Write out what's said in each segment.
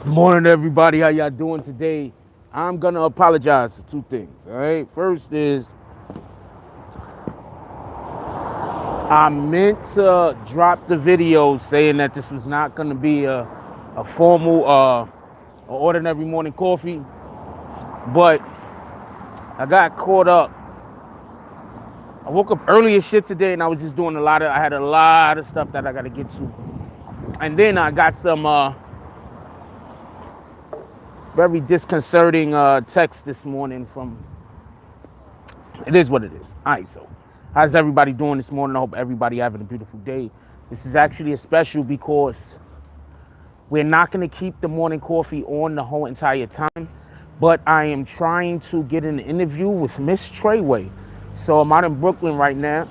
Good morning, everybody. How y'all doing today? I'm gonna apologize for two things. All right. First is I meant to drop the video saying that this was not gonna be a formal ordinary morning coffee, but I got caught up. I woke up early as shit today, and I was just doing I had a lot of stuff that I gotta get to, and then I got some very disconcerting text this morning from. It is what it is. All right, so how's everybody doing this morning? I hope everybody having a beautiful day. This is actually a special because we're not going to keep the morning coffee on the whole entire time, but I am trying to get an interview with Miss Treyway. So I'm out in Brooklyn right now.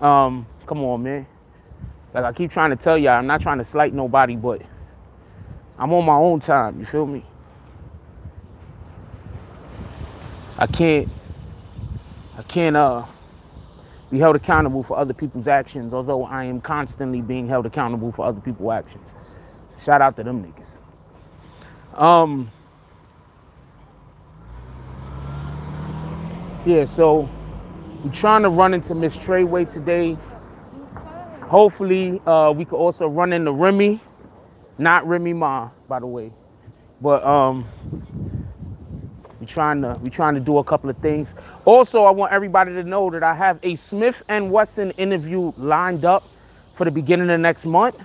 Come on, man. Like I keep trying to tell y'all, I'm not trying to slight nobody, but I'm on my own time. You feel me? I can't be held accountable for other people's actions, although I am constantly being held accountable for other people's actions. Shout out to them niggas. Yeah, so we're trying to run into Miss Treyway today. Hopefully, we could also run into Remy, not Remy Ma, by the way. But we're trying to do a couple of things. Also, I want everybody to know that I have a Smith and Wesson interview lined up for the beginning of next month.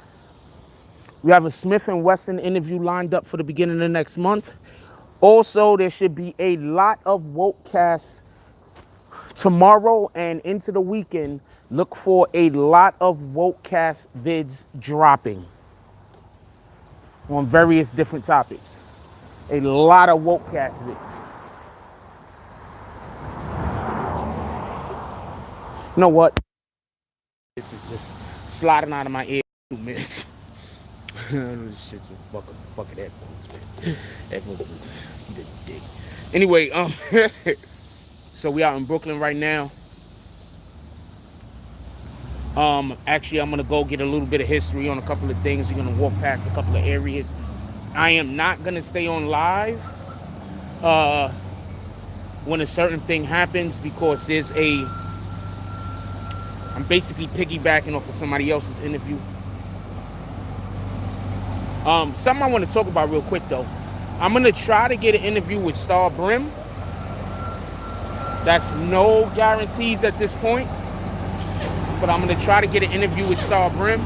We have a Smith and Wesson interview lined up for the beginning of next month. Also, there should be a lot of Wokecasts tomorrow and into the weekend. Look for a lot of Wokecast vids dropping on various different topics. A lot of Wokecast vids. You know what? It's just sliding out of my ear 2 minutes. This shit's fucking headphones, man. Headphones the dick. Anyway, so we out in Brooklyn right now. Actually, I'm gonna go get a little bit of history on a couple of things. We're gonna walk past a couple of areas. I am not gonna stay on live when a certain thing happens because I'm basically piggybacking off of somebody else's interview. Something I want to talk about real quick though. I'm gonna try to get an interview with Star Brim. That's no guarantees at this point, but I'm gonna try to get an interview with Star Brim.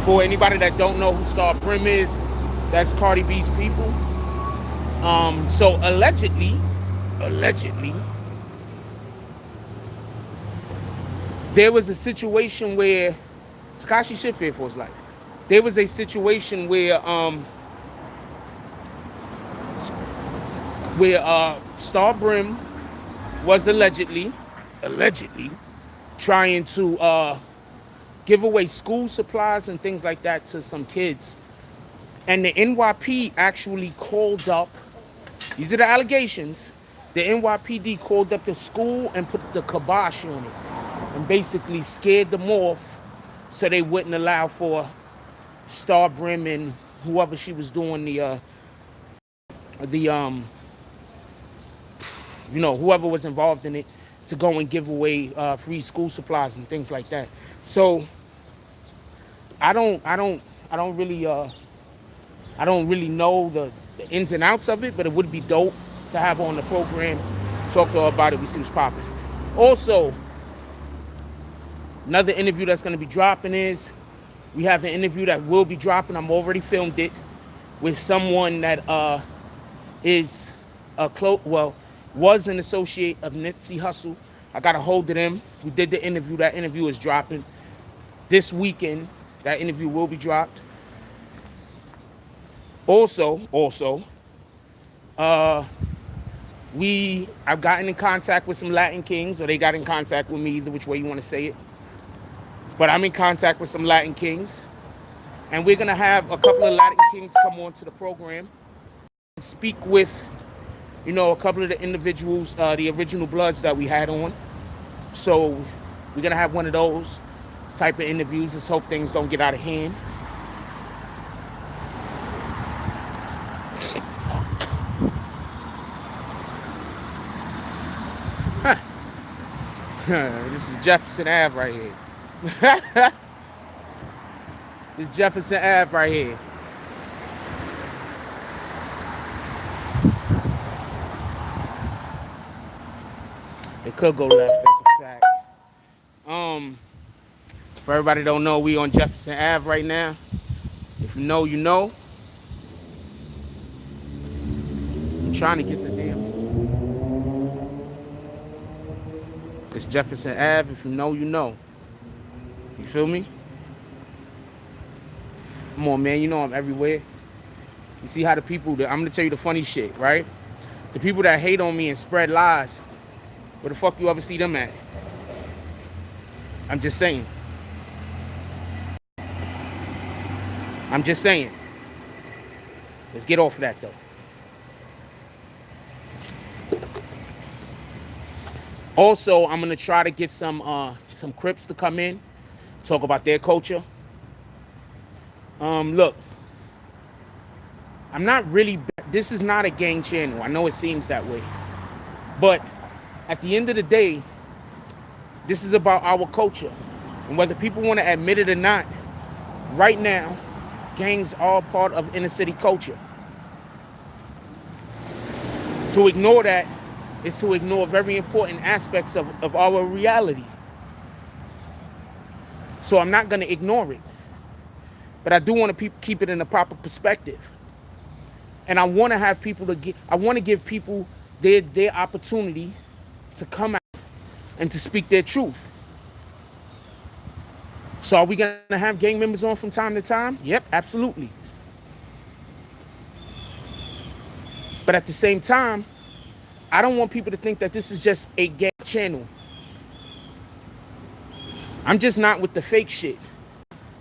For anybody that don't know who Star Brim is, that's Cardi B's people. So allegedly, there was a situation where Tekashi shit feared for his life. There was a situation where Star Brim was allegedly trying to give away school supplies and things like that to some kids. And the NYP actually called up, these are the allegations, the NYPD called up the school and put the kibosh on it and basically scared them off so they wouldn't allow for Star Brim and whoever she was doing whoever was involved in it to go and give away free school supplies and things like that. So I don't really know the ins and outs of it, but it would be dope to have her on the program, talk to her about it, we see what's popping. Also, another interview that's going to be dropping is we have an interview that will be dropping. I'm already filmed it with someone that is was an associate of Nipsey Hussle. I got a hold of them. We did the interview. That interview is dropping this weekend. That interview will be dropped. Also, I've gotten in contact with some Latin kings, or they got in contact with me, either which way you want to say it. But I'm in contact with some Latin kings. And we're going to have a couple of Latin kings come on to the program and speak with, a couple of the individuals, the original Bloods that we had on. So we're going to have one of those. type of interviews. Let's hope things don't get out of hand. This is Jefferson Ave right here. This is Jefferson Ave right here. It could go left, that's a fact. For everybody don't know, we on Jefferson Ave right now. If you know, you know. I'm trying to get the damn. It's Jefferson Ave. If you know, you know. You feel me? Come on, man. You know I'm everywhere. You see how the people that I'm gonna tell you the funny shit, right? The people that hate on me and spread lies, where the fuck you ever see them at? I'm just saying. I'm just saying. Let's get off of that though. Also, I'm gonna try to get some Crips to come in, talk about their culture. Look, I'm not really. This is not a gang channel. I know it seems that way, but at the end of the day, this is about our culture, and whether people want to admit it or not, right now, gangs are part of inner city culture. To ignore that is to ignore very important aspects of our reality. So I'm not going to ignore it. But I do want to keep it in a proper perspective. And I want to have people I want to give people their opportunity to come out and to speak their truth. So are we going to have gang members on from time to time? Yep, absolutely. But at the same time, I don't want people to think that this is just a gang channel. I'm just not with the fake shit.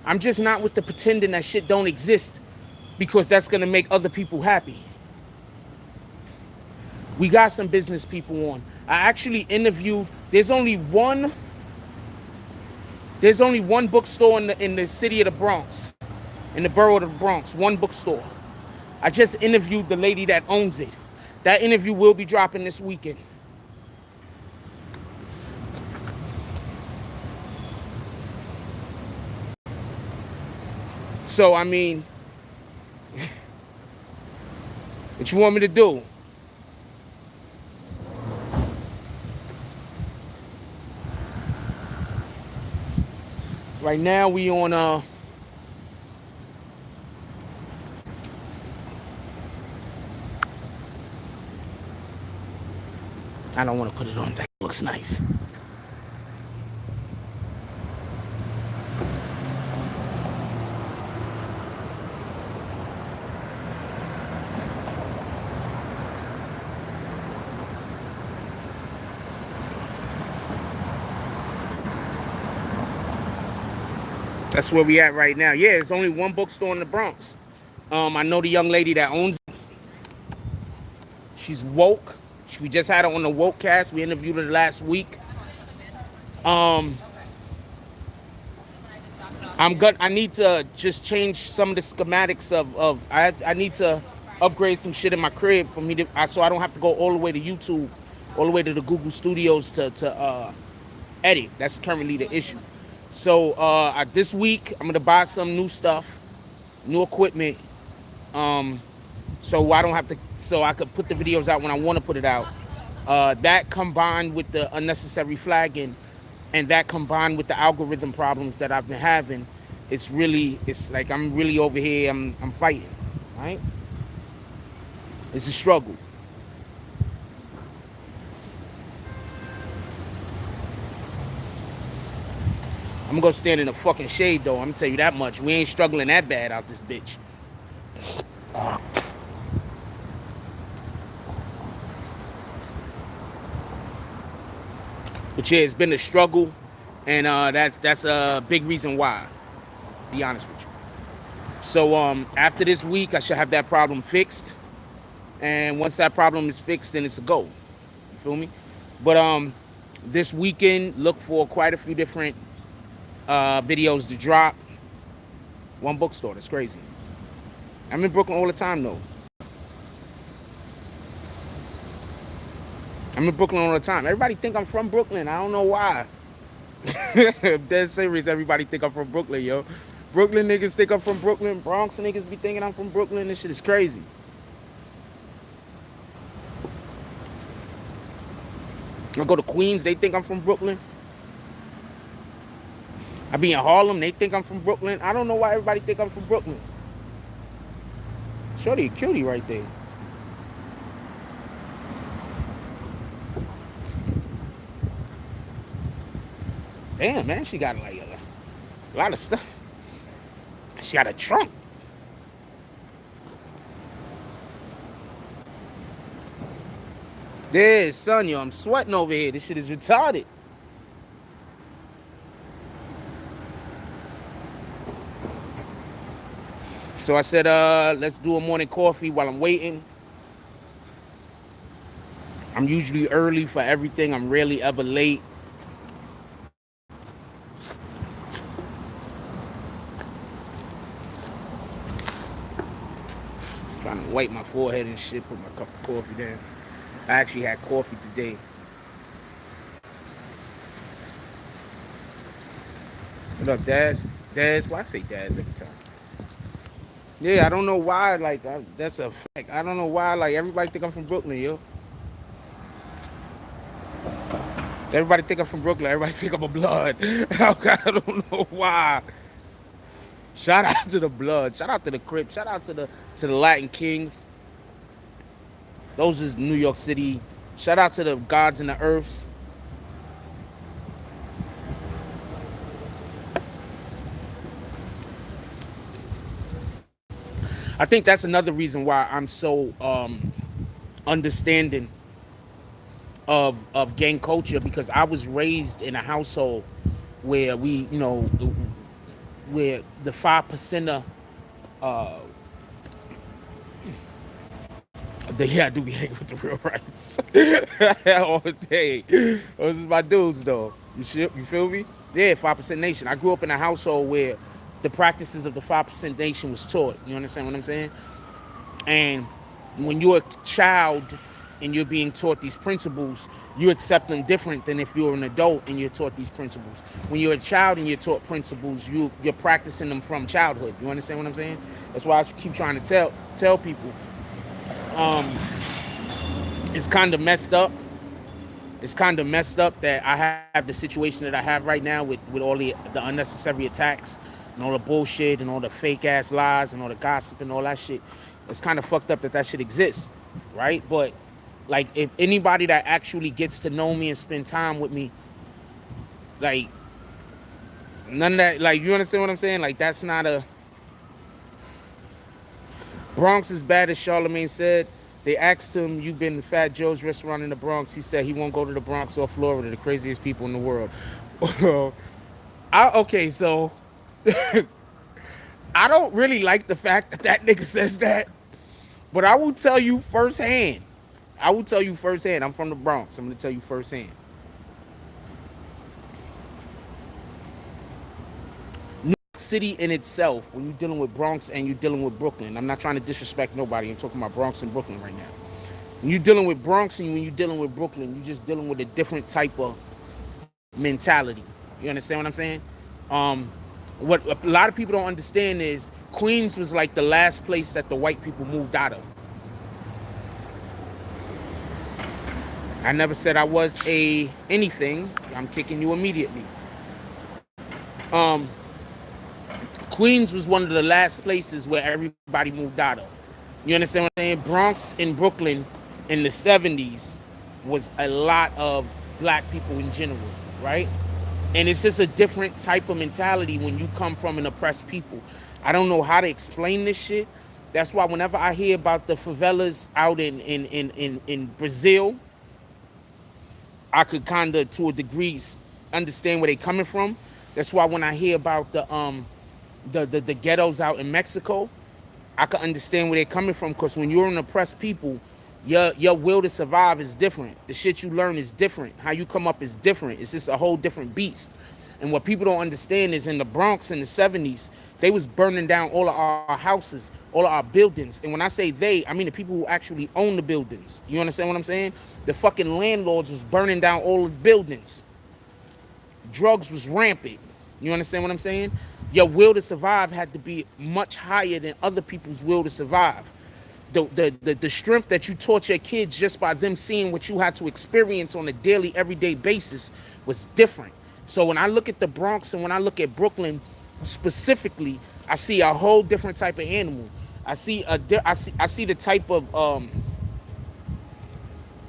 I'm just not with the pretending that shit don't exist because that's going to make other people happy. We got some business people on. I actually interviewed, there's only one bookstore in the city of the Bronx, in the borough of the Bronx, one bookstore. I just interviewed the lady that owns it. That interview will be dropping this weekend. So, I mean, what you want me to do? Right now, we on, I don't want to put it on. That looks nice. That's where we at right now. Yeah, there's only one bookstore in the Bronx. I know the young lady that owns it. She's woke. We just had her on the Woke Cast. We interviewed her last week. I need to just change some of the schematics of I need to upgrade some shit in my crib for me to so I don't have to go all the way to YouTube, all the way to the Google Studios to edit. That's currently the issue. So this week I'm gonna buy some new stuff, new equipment. So I don't have to, so I could put the videos out when I want to put it out. That combined with the unnecessary flagging, and that combined with the algorithm problems that I've been having, it's like I'm really over here. I'm fighting, right? It's a struggle. I'm gonna go stand in the fucking shade though. I'm gonna tell you that much. We ain't struggling that bad out this bitch. But yeah, it's been a struggle, and that's a big reason why, to be honest with you. So after this week, I should have that problem fixed, and once that problem is fixed, then it's a go. You feel me? But this weekend, look for quite a few different videos to drop. One bookstore. That's crazy. I'm in Brooklyn all the time, though. I'm in Brooklyn all the time. Everybody think I'm from Brooklyn. I don't know why. I'm dead serious. Everybody think I'm from Brooklyn, yo. Brooklyn niggas think I'm from Brooklyn. Bronx niggas be thinking I'm from Brooklyn. This shit is crazy. I go to Queens. They think I'm from Brooklyn. I be in Harlem. They think I'm from Brooklyn. I don't know why everybody think I'm from Brooklyn. Shorty a cutie right there. Damn, man, she got like a lot of stuff. She got a trunk. Yeah, son, yo, I'm sweating over here. This shit is retarded. So I said, let's do a morning coffee while I'm waiting. I'm usually early for everything. I'm rarely ever late. Trying to wipe my forehead and shit, put my cup of coffee down. I actually had coffee today. What up, Daz? Daz, why I say Daz every time? Yeah, I don't know why, like, that's a fact. I don't know why, like, everybody think I'm from Brooklyn, yo. Everybody think I'm from Brooklyn. Everybody think I'm a blood. I don't know why. Shout out to the blood. Shout out to the Crip. Shout out to the Latin Kings. Those is New York City. Shout out to the gods and the earths. I think that's another reason why I'm so understanding of gang culture, because I was raised in a household where we, you know, where the 5%er, yeah, I do be hanging with the real rights all day. Those is my dudes, though. You feel me? Yeah, 5% Nation. I grew up in a household where the practices of the 5% Nation was taught. You understand what I'm saying? And when you're a child and you're being taught these principles, you accept them different than if you're an adult and you're taught these principles. When you're a child and you're taught principles, you're practicing them from childhood. You understand what I'm saying? That's why I keep trying to tell people. It's kind of messed up. It's kind of messed up that I have the situation that I have right now with all the unnecessary attacks and all the bullshit and all the fake ass lies and all the gossip and all that shit. It's kind of fucked up that shit exists, right? But like, if anybody that actually gets to know me and spend time with me, like, none of that, like, you understand what I'm saying? Like, that's not a... Bronx is bad, as Charlemagne said. They asked him, "You've been to Fat Joe's restaurant in the Bronx." He said he won't go to the Bronx or Florida, the craziest people in the world. Okay, so I don't really like the fact that nigga says that, but I will tell you firsthand. I'm from the Bronx. I'm going to tell you firsthand. New York City in itself, when you're dealing with Bronx and you're dealing with Brooklyn, I'm not trying to disrespect nobody. I'm talking about Bronx and Brooklyn right now. When you're dealing with Bronx and when you're dealing with Brooklyn, you're just dealing with a different type of mentality. You understand what I'm saying? What a lot of people don't understand is Queens was like the last place that the white people moved out of. I never said I was anything. I'm kicking you immediately. Queens was one of the last places where everybody moved out of. You understand what I'm saying? Bronx and Brooklyn in the 70s was a lot of black people in general, right? And it's just a different type of mentality when you come from an oppressed people. I don't know how to explain this shit. That's why whenever I hear about the favelas out in Brazil, I could kind of, to a degree, understand where they're coming from. That's why when I hear about the ghettos out in Mexico, I can understand where they're coming from, because when you're an oppressed people, your will to survive is different. The shit you learn is different. How you come up is different. It's just a whole different beast. And what people don't understand is in the Bronx in the 70s, they was burning down all of our houses, all of our buildings. And when I say they, I mean the people who actually own the buildings. You understand what I'm saying? The fucking landlords was burning down all the buildings. Drugs was rampant. You understand what I'm saying? Your will to survive had to be much higher than other people's will to survive. The strength that you taught your kids just by them seeing what you had to experience on a daily, everyday basis was different. So when I look at the Bronx and when I look at Brooklyn specifically, I see a whole different type of animal. I see the type of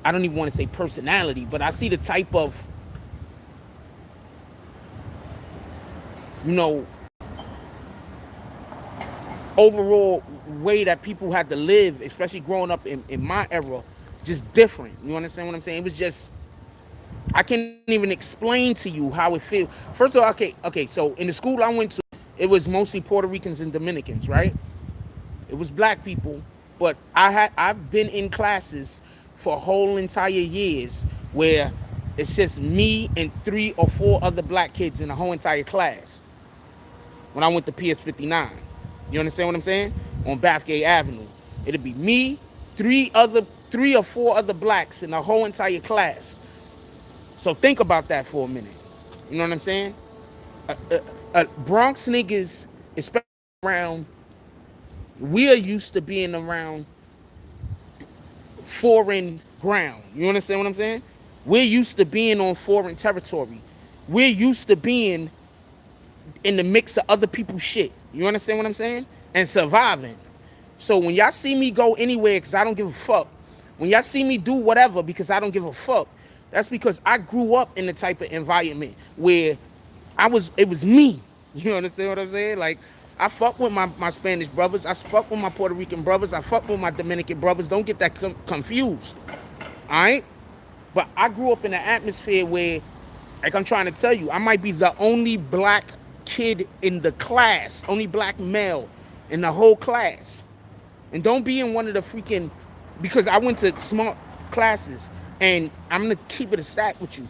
I don't even want to say personality, but I see the type of, you know, overall way that people had to live, especially growing up in my era, just different. You understand what I'm saying? It was just, I can't even explain to you how it feels. First of all, okay, so in the school I went to, it was mostly Puerto Ricans and Dominicans, right? It was black people, but I've been in classes for whole entire years where it's just me and 3 or 4 other black kids in the whole entire class. When I went to PS 59, you understand what I'm saying? On Bathgate Avenue, it'd be me, 3 or 4 other blacks in the whole entire class. So think about that for a minute. You know what I'm saying? Bronx niggas, especially around, we are used to being around foreign ground. You understand what I'm saying? We're used to being on foreign territory. We're used to being in the mix of other people's shit. You understand what I'm saying? And surviving. So when y'all see me go anywhere because I don't give a fuck, when y'all see me do whatever because I don't give a fuck, that's because I grew up in the type of environment where it was me. You understand what I'm saying? Like, I fuck with my Spanish brothers. I fuck with my Puerto Rican brothers. I fuck with my Dominican brothers. Don't get that confused. All right? But I grew up in an atmosphere where, like I'm trying to tell you, I might be the only black kid in the class, only black male in the whole class. And don't be in one of the freaking, because I went to smart classes, and I'm going to keep it a stack with you.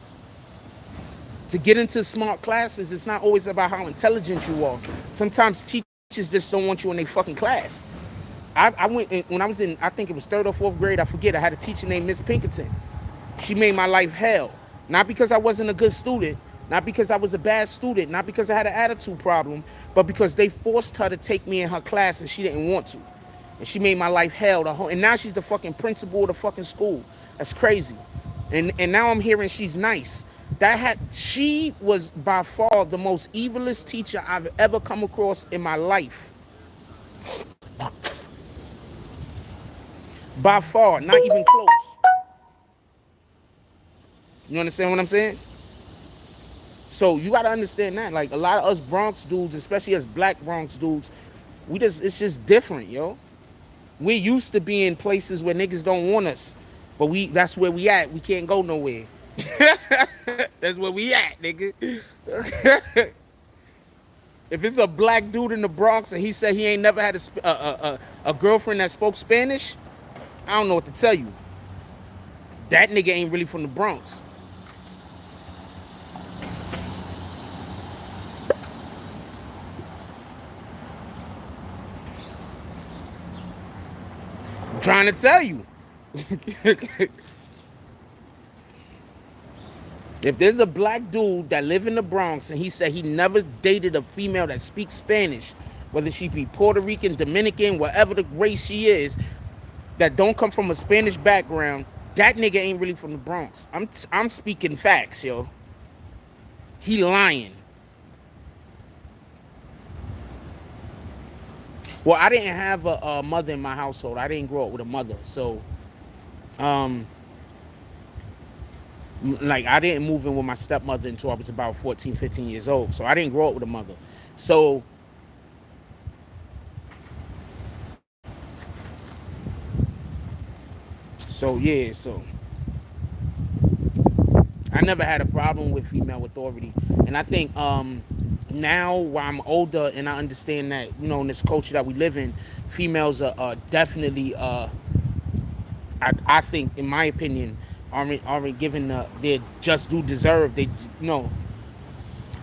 To get into smart classes, it's not always about how intelligent you are. Sometimes teachers just don't want you in their fucking class. I went, when I was in, I think it was 3rd or 4th grade, I forget, I had a teacher named Miss Pinkerton. She made my life hell. Not because I wasn't a good student, not because I was a bad student, not because I had an attitude problem, but because they forced her to take me in her class and she didn't want to. And she made my life hell. And now she's the fucking principal of the fucking school. That's crazy. And now I'm hearing she's nice. She was by far the most evilest teacher I've ever come across in my life. By far, not even close. You understand what I'm saying? So you gotta understand that. Like, a lot of us Bronx dudes, especially us black Bronx dudes, it's just different, yo. We're used to being places where niggas don't want us, but that's where we at. We can't go nowhere. That's where we at, nigga. If it's a black dude in the Bronx and he said he ain't never had a girlfriend that spoke Spanish, I don't know what to tell you. That nigga ain't really from the Bronx. I'm trying to tell you. If there's a black dude that live in the Bronx and he said he never dated a female that speaks Spanish, whether she be Puerto Rican, Dominican, whatever the race she is, that don't come from a Spanish background, that nigga ain't really from the Bronx. I'm speaking facts, yo. He lying. Well, I didn't have a mother in my household. I didn't grow up with a mother. So, like, I didn't move in with my stepmother until I was about 14, 15 years old. So I didn't grow up with a mother. So yeah, so I never had a problem with female authority. And I think now while I'm older and I understand that, you know, in this culture that we live in, females are definitely, I think, in my opinion, aren't given their just due deserve. They, you know,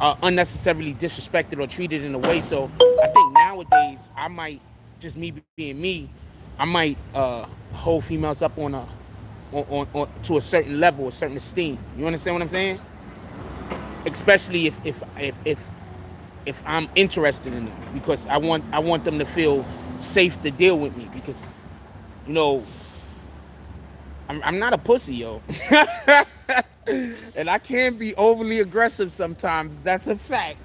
unnecessarily disrespected or treated in a way. So I think nowadays I might, just me being me, I might hold females up on to a certain level, a certain esteem. You understand what I'm saying? Especially if I'm interested in them, because I want them to feel safe to deal with me, because you know I'm not a pussy, yo. And I can be overly aggressive sometimes. That's a fact.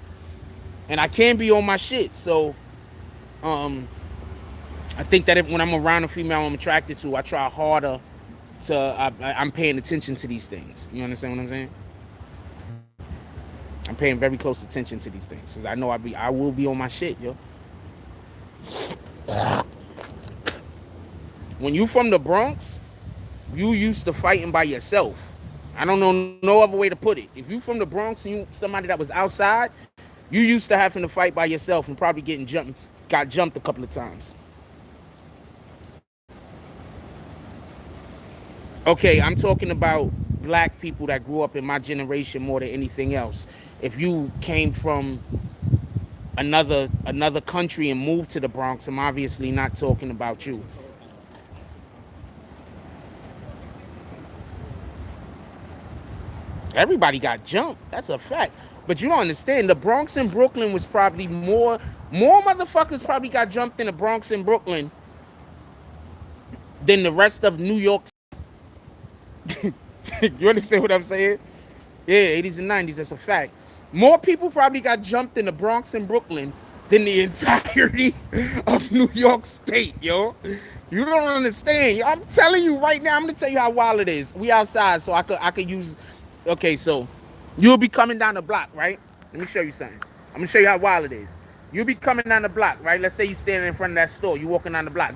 And I can be on my shit. So I think that when I'm around a female I'm attracted to, I try harder to I'm paying attention to these things. You understand what I'm saying? I'm paying very close attention to these things, because I know I will be on my shit, yo. When you from the Bronx, you used to fighting by yourself. I don't know no other way to put it. If you from the Bronx and you somebody that was outside, you used to having to fight by yourself and probably got jumped a couple of times. Okay, I'm talking about black people that grew up in my generation more than anything else. If you came from another country and moved to the Bronx, I'm obviously not talking about you. Everybody got jumped. That's a fact. But you don't understand. The Bronx and Brooklyn was probably more motherfuckers probably got jumped in the Bronx and Brooklyn than the rest of New York. You understand what I'm saying? Yeah, 80s and 90s. That's a fact. More people probably got jumped in the Bronx and Brooklyn than the entirety of New York State, yo. You don't understand. Yo, I'm telling you right now. I'm gonna tell you how wild it is. We outside, so I could use. Okay, so you'll be coming down the block, right? Let me show you something. I'm gonna show you how wild it is. You'll be coming down the block, right? Let's say you standing in front of that store. You walking down the block,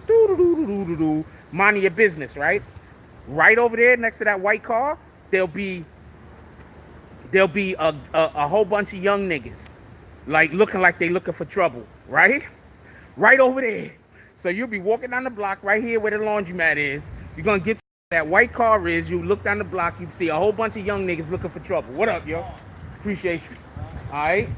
minding your business, right? Right over there, next to that white car, there'll be a whole bunch of young niggas, like looking like they looking for trouble, right? Right over there. So you'll be walking down the block right here where the laundromat is. You're gonna get to that white car is. You look down the block, you see a whole bunch of young niggas looking for trouble. What up, yo? Appreciate you. All right.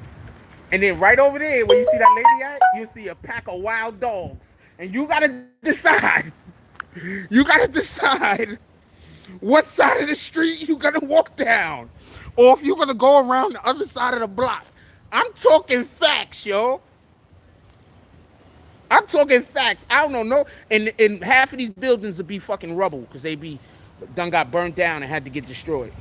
And then right over there, where you see that lady at, you'll see a pack of wild dogs, and you gotta decide. You gotta decide what side of the street you gonna walk down, or if you're gonna go around the other side of the block. I'm talking facts, yo. I'm talking facts. I don't know. And half of these buildings will be fucking rubble because they done got burnt down and had to get destroyed.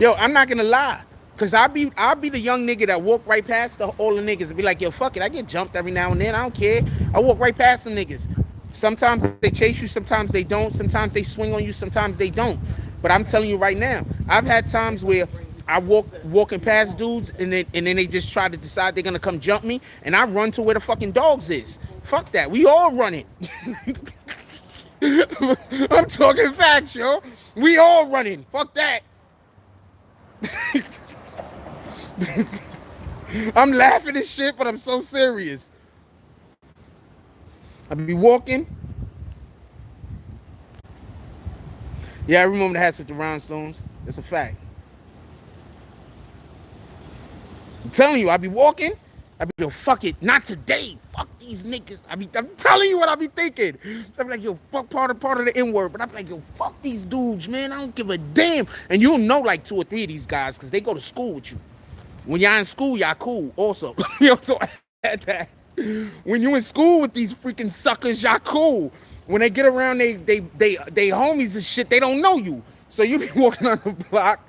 Yo, I'm not gonna lie. Cause I'll be the young nigga that walk right past all the niggas and be like, yo, fuck it, I get jumped every now and then. I don't care. I walk right past some niggas. Sometimes they chase you, sometimes they don't, sometimes they swing on you, sometimes they don't. But I'm telling you right now, I've had times where I walking past dudes and then they just try to decide they're gonna come jump me, and I run to where the fucking dogs is. Fuck that. We all running. I'm talking facts, yo. We all running. Fuck that. I'm laughing at shit, but I'm so serious. I be walking. Yeah, I remember the hats with the rhinestones. That's a fact. I'm telling you, I be walking. I be, yo, fuck it, not today. Fuck these niggas. I'm telling you what I be thinking. I be like, yo, fuck part of the N-word, but I be like, yo, fuck these dudes, man. I don't give a damn. And you'll know like 2 or 3 of these guys because they go to school with you. When y'all in school, y'all cool also. Yo, so I had that. When you in school with these freaking suckers, y'all cool. When they get around, they homies and shit, they don't know you. So you be walking on the block,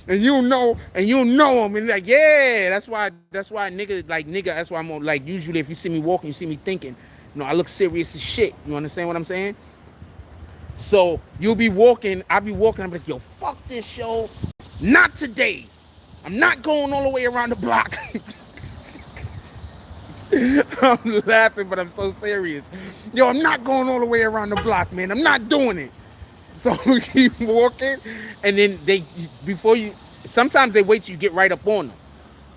and you know them, and like, yeah, that's why nigga, that's why I'm like, usually if you see me walking, you see me thinking, you know, I look serious as shit. You understand what I'm saying? So you'll be walking, I'll be walking, I'm like, yo, fuck this show. Not today. I'm not going all the way around the block. I'm laughing, but I'm so serious. Yo, I'm not going all the way around the block, man. I'm not doing it. So we keep walking, and then sometimes they wait till you get right up on them.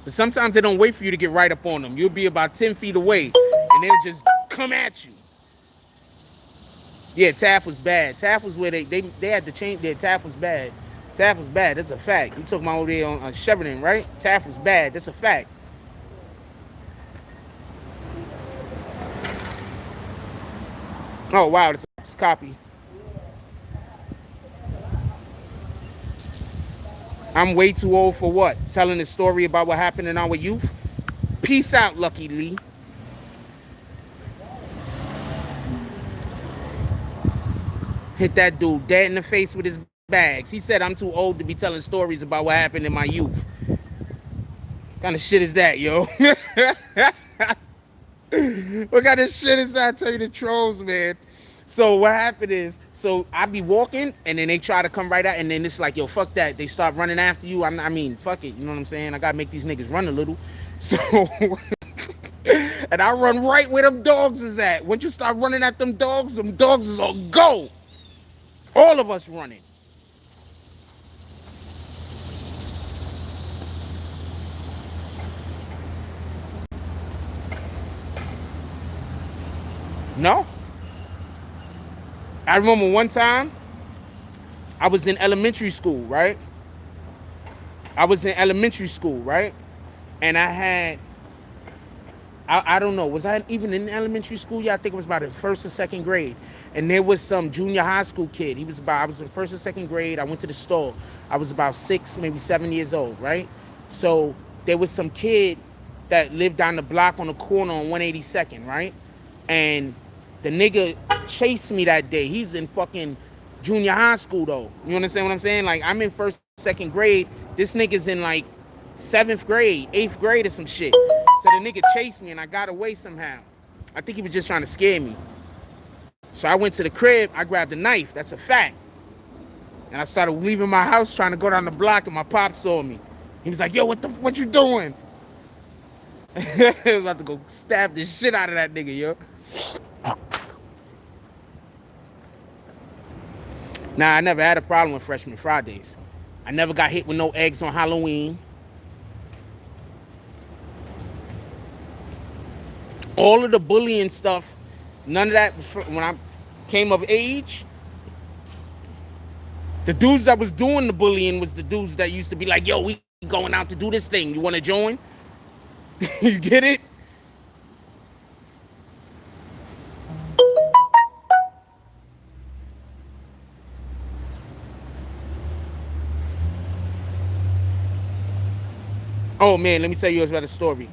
But sometimes they don't wait for you to get right up on them. You'll be about 10 feet away, and they'll just come at you. Yeah, Taft was bad. Taft was where they had to change. Their Taft was bad. Taft was bad. That's a fact. You took my over there on Sheridan, right? Taft was bad. That's a fact. Oh wow, that's a copy. I'm way too old for what? Telling the story about what happened in our youth? Peace out, Lucky Lee. Hit that dude dead in the face with his bags. He said I'm too old to be telling stories about what happened in my youth. What kind of shit is that, yo? What kind of shit is that? I tell you the trolls, man. So what happened is, so I be walking, and then they try to come right out, and then it's like, yo, fuck that. They start running after you. I mean, fuck it. You know what I'm saying? I gotta make these niggas run a little. So, and I run right where them dogs is at. Once you start running at them dogs is on go. All of us running. No. I remember one time, I was in elementary school, right? And I had, I don't know, was I even in elementary school? Yeah, I think it was about the first or second grade. And there was some junior high school kid. I was in first or second grade. I went to the store. I was about 6, maybe 7 years old, right? So there was some kid that lived down the block on the corner on 182nd, right? And the nigga chased me that day. He's in fucking junior high school though. You understand what I'm saying? Like I'm in first, second grade. This nigga's in like 7th grade, 8th grade or some shit. So the nigga chased me and I got away somehow. I think he was just trying to scare me. So I went to the crib, I grabbed a knife, that's a fact. And I started leaving my house trying to go down the block and my pop saw me. He was like, yo, what you doing? I was about to go stab the shit out of that nigga, yo. Nah, I never had a problem with Freshman Fridays. I never got hit with no eggs on Halloween. All of the bullying stuff, none of that, when I came of age, the dudes that was doing the bullying was the dudes that used to be like, yo, we going out to do this thing. You want to join? You get it? Oh man, let me tell you about a story.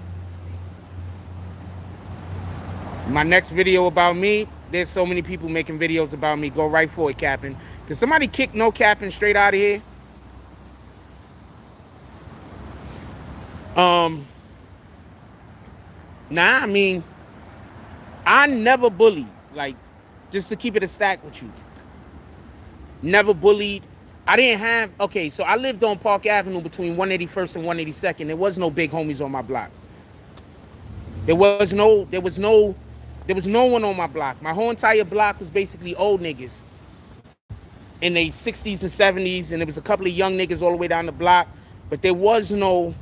My next video about me, there's so many people making videos about me. Go right for it, Captain. Can somebody kick No Captain straight out of here? Nah, I mean, I never bullied. Like, just to keep it a stack with you. Never bullied. I didn't have, okay, so I lived on Park Avenue between 181st and 182nd. There was no big homies on my block. There was no one on my block. My whole entire block was basically old niggas in their 60s and 70s, and there was a couple of young niggas all the way down the block, but there was no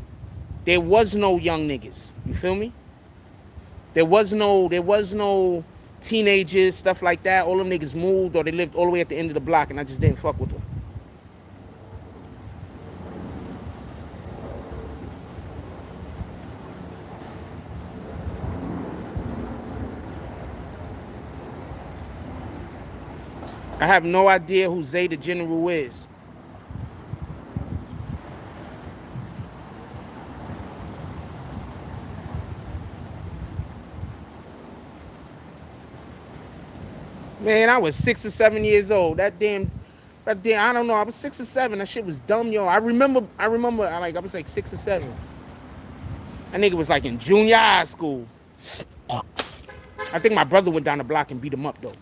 young niggas. You feel me? There was no teenagers, stuff like that. All them niggas moved or they lived all the way at the end of the block, and I just didn't fuck with them. I have no idea who Zay the General is. Man, I was 6 or 7 years old. That damn, I don't know. I was 6 or 7. That shit was dumb, yo. I remember. I was like 6 or 7. That nigga was like in junior high school. I think my brother went down the block and beat him up though.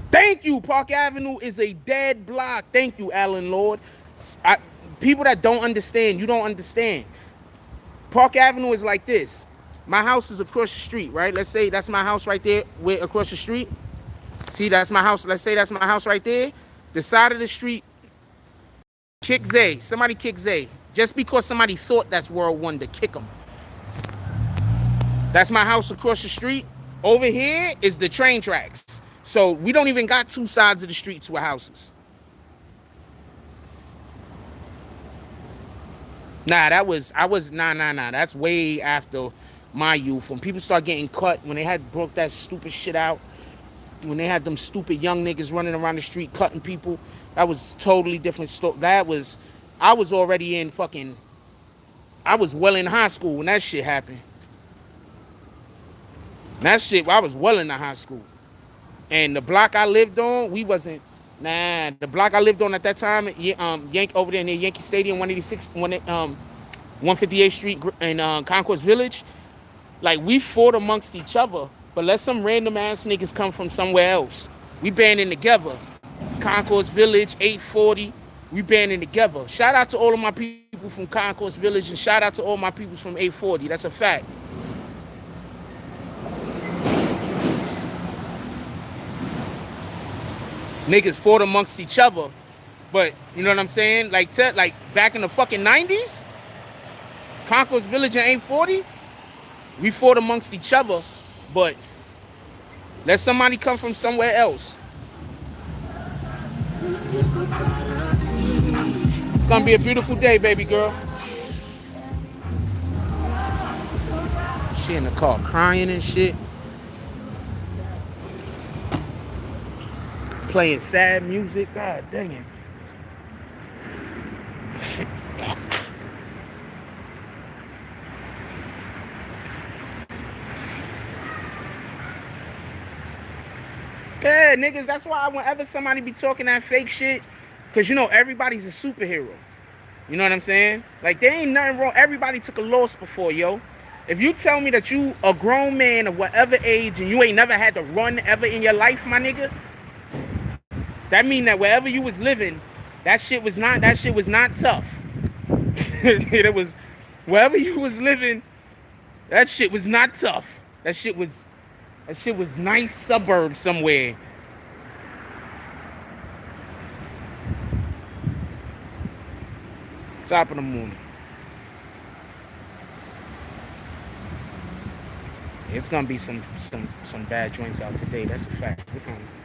Thank you. Park Avenue is a dead block. Thank you, Alan Lord. People that don't understand, you don't understand. Park Avenue is like this. My house is across the street, right? Let's say that's my house right there, across the street. See, that's my house. Let's say that's my house right there. The side of the street, kick Zay. Somebody kick Zay. Just because somebody thought that's World Wonder, kick him. That's my house across the street. Over here is the train tracks. So we don't even got two sides of the streets with houses. Nah, nah. That's way after my youth. When people start getting cut, when they had broke that stupid shit out, when they had them stupid young niggas running around the street cutting people, that was totally different story. I was already in fucking, I was well in high school when that shit happened. That shit, I was well into high school. And the block I lived on, we wasn't, nah, the block I lived on at that time, over there near Yankee Stadium, 186, 158th Street in Concourse Village, like we fought amongst each other, but let some random ass niggas come from somewhere else. We banding together. Concourse Village, 840, we banding together. Shout out to all of my people from Concourse Village and shout out to all my people from 840. That's a fact. Niggas fought amongst each other, but you know what I'm saying? Like back in the fucking 90s, Concourse Village and 840, we fought amongst each other, but let somebody come from somewhere else. It's gonna be a beautiful day, baby girl. She in the car crying and shit. Playing sad music. God dang it. Yeah, niggas, that's why whenever somebody be talking that fake shit, because you know everybody's a superhero. You know what I'm saying? Like, there ain't nothing wrong. Everybody took a loss before, yo. If you tell me that you a grown man of whatever age and you ain't never had to run ever in your life, my nigga, that mean that wherever you was living, that shit was not tough. It was, wherever you was living, that shit was not tough. That shit was nice suburbs somewhere. Top of the morning. It's gonna be some bad joints out today. That's a fact. What time is it?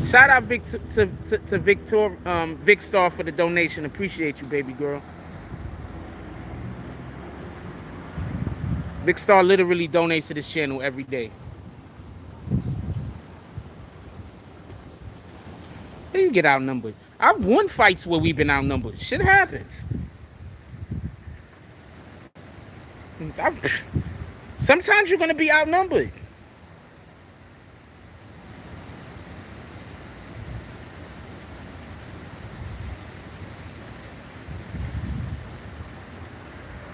Shout out Vic to Vic Star for the donation. Appreciate you, baby girl. Vic Star literally donates to this channel every day. You get outnumbered. I've won fights where we've been outnumbered. Shit happens. Sometimes you're gonna be outnumbered.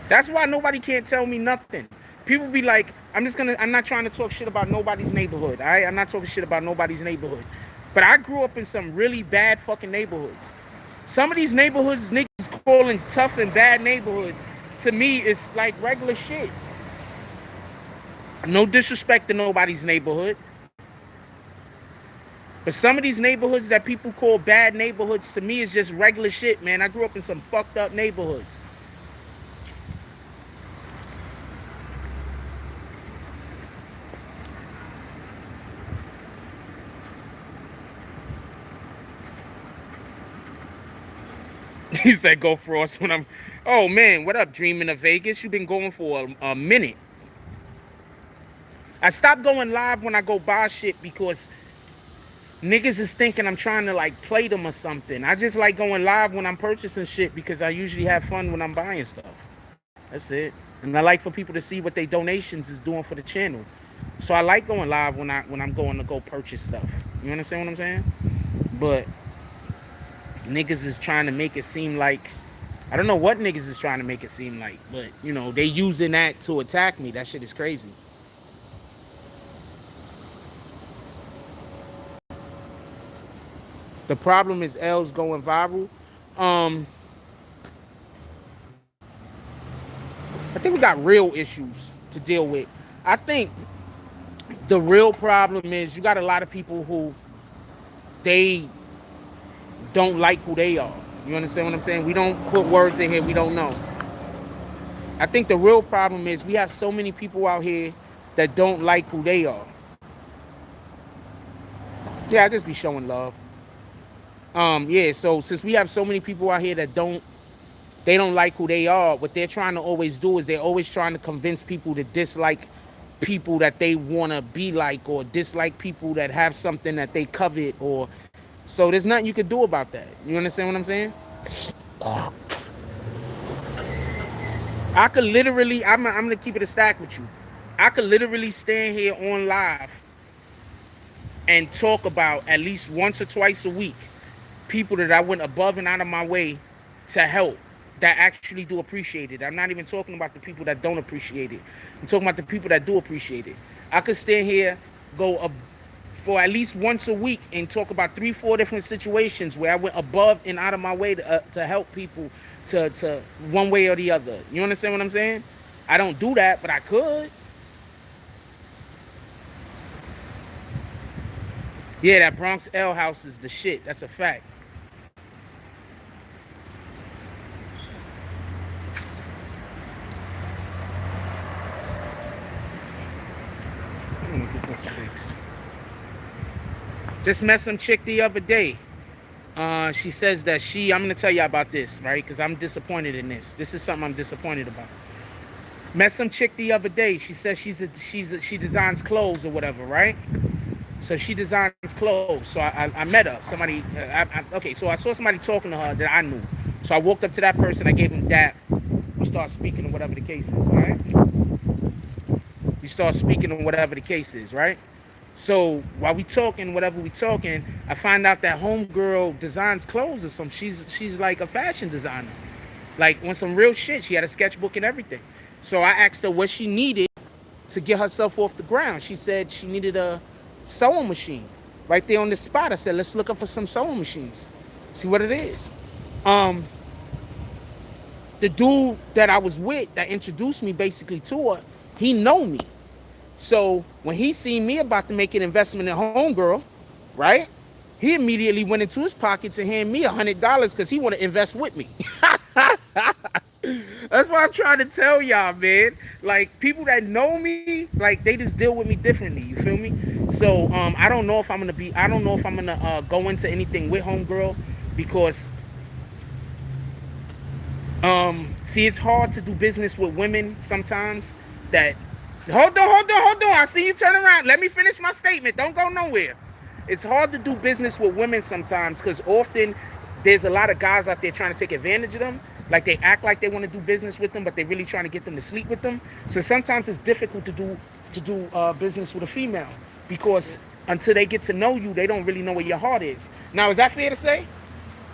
That's why nobody can't tell me nothing. People be like, I'm not trying to talk shit about nobody's neighborhood, all right? I'm not talking shit about nobody's neighborhood. But I grew up in some really bad fucking neighborhoods. Some of these neighborhoods niggas calling tough and bad neighborhoods, to me, it's like regular shit. No disrespect to nobody's neighborhood. But some of these neighborhoods that people call bad neighborhoods, to me, is just regular shit, man. I grew up in some fucked up neighborhoods. He said, go for us when I'm... Oh, man, what up, Dreaming of Vegas? You've been going for a minute. I stopped going live when I go buy shit because niggas is thinking I'm trying to, like, play them or something. I just like going live when I'm purchasing shit because I usually have fun when I'm buying stuff. That's it. And I like for people to see what their donations is doing for the channel. So I like going live when I'm going to go purchase stuff. You understand what I'm saying? But... niggas is trying to make it seem like, I don't know what niggas is trying to make it seem like, but, you know, they using that to attack me. That shit is crazy. The problem is L's going viral. I think we got real issues to deal with. I think the real problem is you got a lot of people who they don't like who they are. You understand what I'm saying? We don't put words in here we don't know. I think the real problem is we have so many people out here that don't like who they are. Yeah, I just be showing love. Yeah, so since we have so many people out here that they don't like who they are, what they're trying to always do is they're always trying to convince people to dislike people that they want to be like, or dislike people that have something that they covet, or so there's nothing you can do about that. You understand what I'm saying? I could literally, I'm gonna keep it a stack with you. I could literally stand here on live and talk about at least once or twice a week people that I went above and out of my way to help that actually do appreciate it. I'm not even talking about the people that don't appreciate it. I'm talking about the people that do appreciate it. I could stand here, for at least once a week and talk about 3-4 different situations where I went above and out of my way to help people to one way or the other. You understand what I'm saying? I don't do that, but I could. Yeah, that Bronx L house is the shit. That's a fact. Just met some chick the other day. She says that I'm gonna tell you about this, right? Because I'm disappointed in this. This is something I'm disappointed about. Met some chick the other day. She says she designs clothes or whatever, right? So she designs clothes. So I met her. Somebody, okay. So I saw somebody talking to her that I knew. So I walked up to that person. I gave him dap. We start speaking or whatever the case is, right? We start speaking or whatever the case is, right? So while we talking, whatever we talking, I find out that homegirl designs clothes or something. She's like a fashion designer, like on some real shit. She had a sketchbook and everything. So I asked her what she needed to get herself off the ground. She said she needed a sewing machine. Right there on the spot, I said, let's look up for some sewing machines, see what it is. The dude that I was with that introduced me basically to her, he know me. So when he seen me about to make an investment in homegirl, right? He immediately went into his pockets and handed me $100 because he want to invest with me. That's what I'm trying to tell y'all, man. Like, people that know me, like, they just deal with me differently. You feel me? So I don't know if I'm gonna go into anything with homegirl because see, it's hard to do business with women sometimes that. Hold on. I see you turn around. Let me finish my statement. Don't go nowhere. It's hard to do business with women sometimes because often there's a lot of guys out there trying to take advantage of them. Like, they act like they want to do business with them, but they're really trying to get them to sleep with them. So sometimes it's difficult to do business with a female because until they get to know you, they don't really know where your heart is. Now, is that fair to say?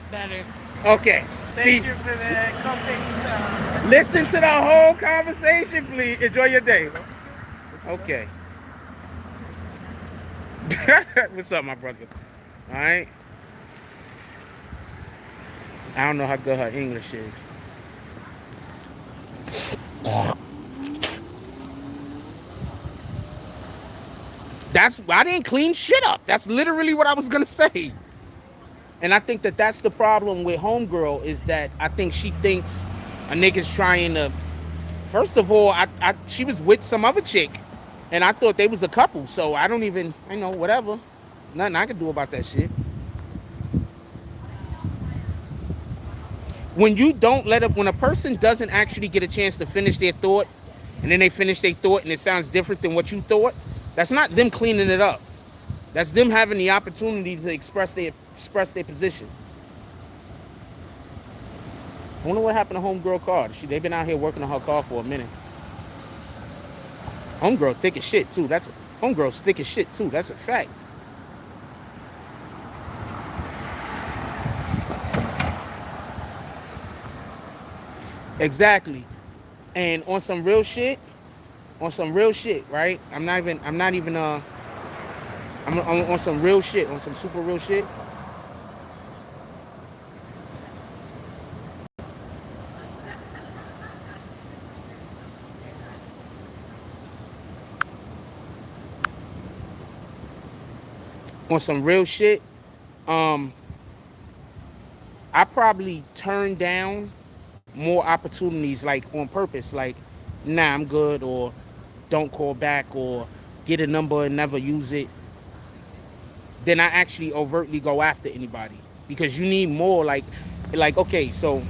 Better. Okay. Thank you for the context. Listen to the whole conversation, please. Enjoy your day. Okay. What's up, my brother? All right. I don't know how good her English is. I didn't clean shit up. That's literally what I was gonna say. And I think that's the problem with homegirl is that I think she thinks a nigga's trying to. First of all, she was with some other chick, and I thought they was a couple. So I don't even, whatever. Nothing I can do about that shit. When when a person doesn't actually get a chance to finish their thought, and then they finish their thought and it sounds different than what you thought, that's not them cleaning it up. That's them having the opportunity to express their position. I wonder what happened to homegirl car. They've been out here working on her car for a minute. Homegirl thick as shit too. Homegirl's thick as shit too. That's a fact. Exactly. And on some real shit, right? I'm on some real shit, on some super real shit. on some real shit, um, I probably turn down more opportunities like on purpose, like nah, I'm good, or don't call back, or get a number and never use it, then I actually overtly go after anybody. Because you need more, like okay, so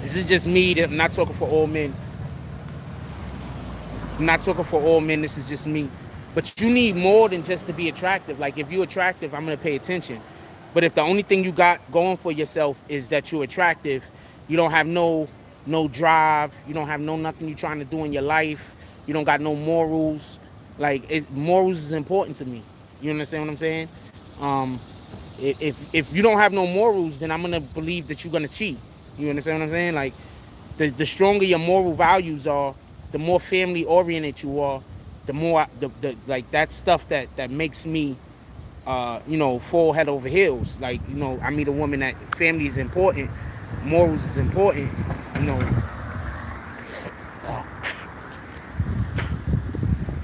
this is just me. I'm not talking for all men. I'm not talking for all men. This is just me. But you need more than just to be attractive. Like if you're attractive, I'm gonna pay attention. But if the only thing you got going for yourself is that you're attractive, you don't have no drive, you don't have no nothing you're trying to do in your life, you don't got no morals. Morals is important to me. You understand what I'm saying? Um, if you don't have no morals, then I'm gonna believe that you're gonna cheat. You understand what I'm saying? Like the stronger your moral values are, the more family oriented you are, the more the like that stuff that makes me fall head over heels. Like, I meet a woman that family is important, morals is important, you know.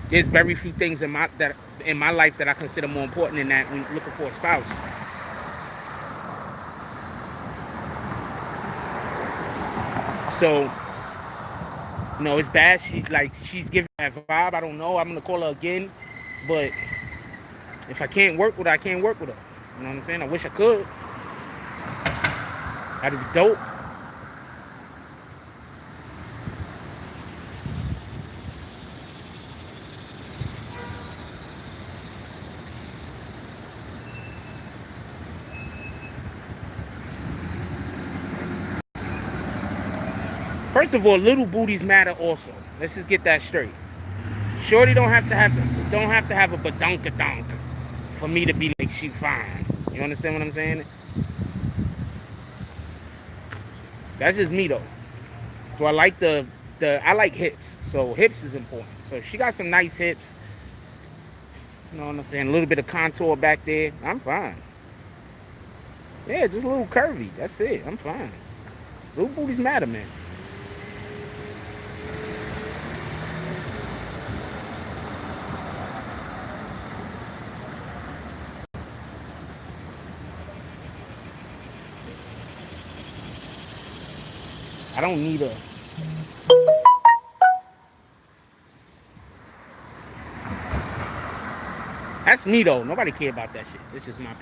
There's very few things in my life that I consider more important than that when looking for a spouse. So, it's bad. She's giving that vibe. I don't know. I'm gonna call her again, but if I can't work with her, I can't work with her. You know what I'm saying? I wish I could. That'd be dope. First of all, little booties matter also. Let's just get that straight. Shorty don't have to have a badonkadonk for me to be like she fine. You understand what I'm saying? That's just me though. So I like I like hips. So hips is important. So if she got some nice hips, you know what I'm saying? A little bit of contour back there, I'm fine. Yeah, just a little curvy. That's it. I'm fine. Little booties matter, man. I don't need a. That's me though. Nobody care about that shit. It's just my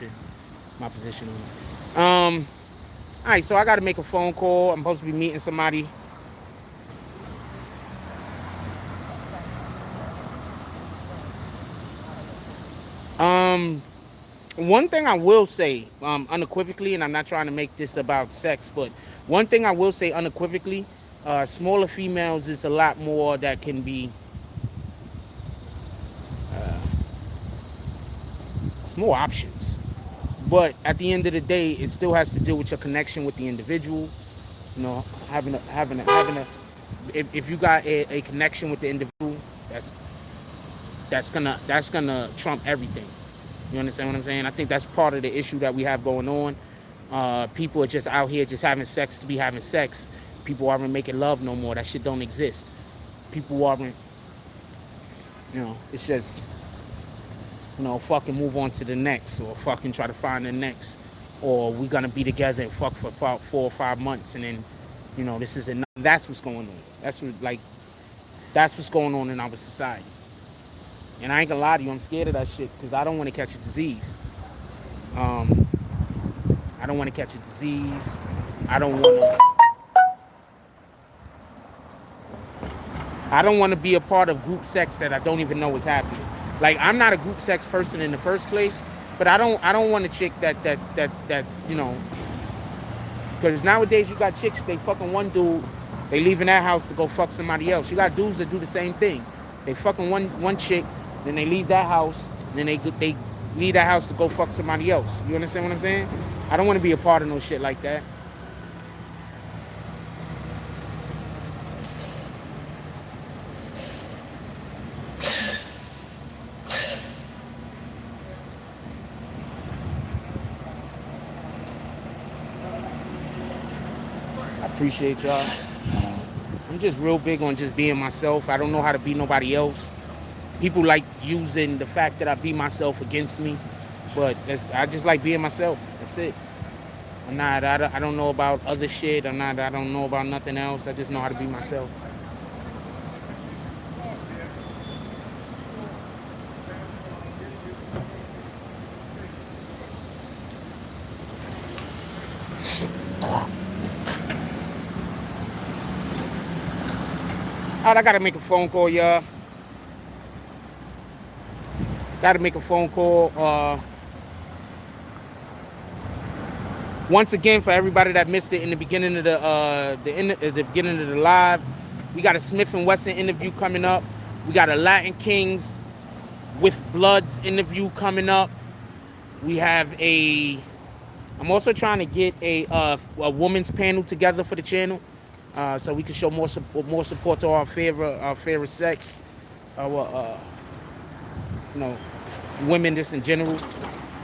position on it. All right. So I got to make a phone call. I'm supposed to be meeting somebody. One thing I will say, unequivocally, and I'm not trying to make this about sex, but one thing I will say unequivocally, smaller females is a lot more that can be. It's more options, but at the end of the day, it still has to do with your connection with the individual. Having a. If you got a connection with the individual, that's gonna trump everything. You understand what I'm saying? I think that's part of the issue that we have going on. People are just out here just having sex to be having sex. People aren't making love no more. That shit don't exist. People aren't, it's just, fucking move on to the next, or fucking try to find the next. Or we gonna be together and fuck for about 4 or 5 months, and then, this is enough. That's what's going on. That's what's going on in our society. And I ain't gonna lie to you, I'm scared of that shit because I don't want to catch a disease. I don't want to catch a disease. I don't want to be a part of group sex that I don't even know is happening. Like, I'm not a group sex person in the first place, but I don't want a chick that's because nowadays you got chicks, they fucking one dude, they leaving that house to go fuck somebody else. You got dudes that do the same thing. They fucking one chick, then they leave that house, then they leave that house to go fuck somebody else. You understand what I'm saying? I don't want to be a part of no shit like that. I appreciate y'all. I'm just real big on just being myself. I don't know how to be nobody else. People like using the fact that I be myself against me. But I just like being myself. That's it. I don't know about other shit. I don't know about nothing else. I just know how to be myself. All right, I gotta make a phone call, y'all. Gotta make a phone call. Once again, for everybody that missed it in the beginning of the beginning of the live, we got a Smith and Wesson interview coming up. We got a Latin Kings with Bloods interview coming up. We have I'm also trying to get a women's panel together for the channel, so we can show more support to our favorite sex, our women just in general.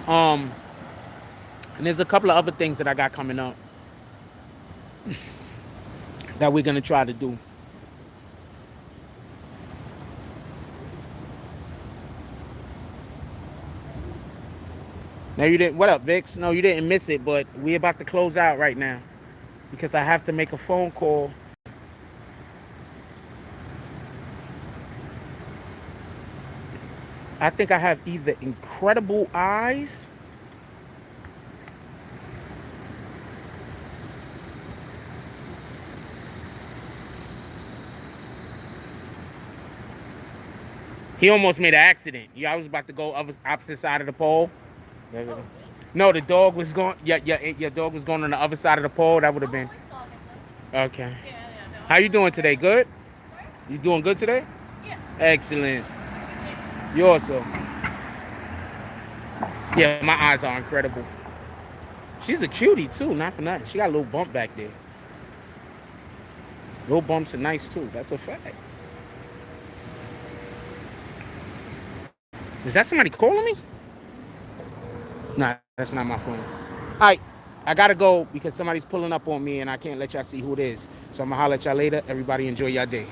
And there's a couple of other things that I got coming up that we're gonna try to do. Now you didn't. What up, Vix? No, you didn't miss it, but we're about to close out right now because I have to make a phone call. I think I have either incredible eyes He almost made an accident. Yeah, I was about to go opposite side of the pole. No, the dog was going. Yeah, your dog was going on the other side of the pole. That would have been. Okay. How you doing today? Good? You doing good today? Yeah. Excellent. You also. Yeah, my eyes are incredible. She's a cutie too, not for nothing. She got a little bump back there. Little bumps are nice too. That's a fact. Is that somebody calling me? Nah, that's not my phone. All right, I gotta go because somebody's pulling up on me and I can't let y'all see who it is. So I'm gonna holler at y'all later. Everybody enjoy your day.